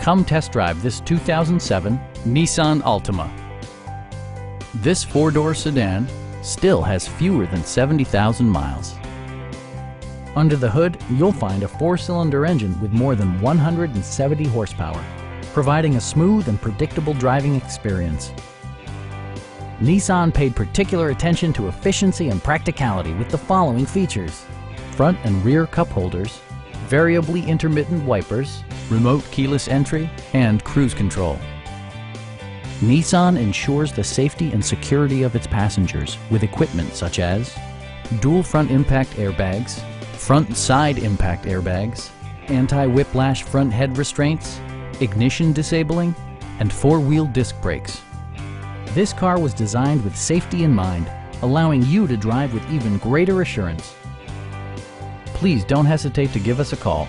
Come test drive this 2007 Nissan Altima. This four-door sedan still has fewer than 70,000 miles. Under the hood, you'll find a four-cylinder engine with more than 170 horsepower, providing a smooth and predictable driving experience. Nissan paid particular attention to efficiency and practicality with the following features: front and rear cup holders, variably intermittent wipers, remote keyless entry, and cruise control. Nissan ensures the safety and security of its passengers with equipment such as dual front impact airbags, front and side impact airbags, anti-whiplash front head restraints, ignition disabling, and four-wheel disc brakes. This car was designed with safety in mind, allowing you to drive with even greater assurance. Please don't hesitate to give us a call.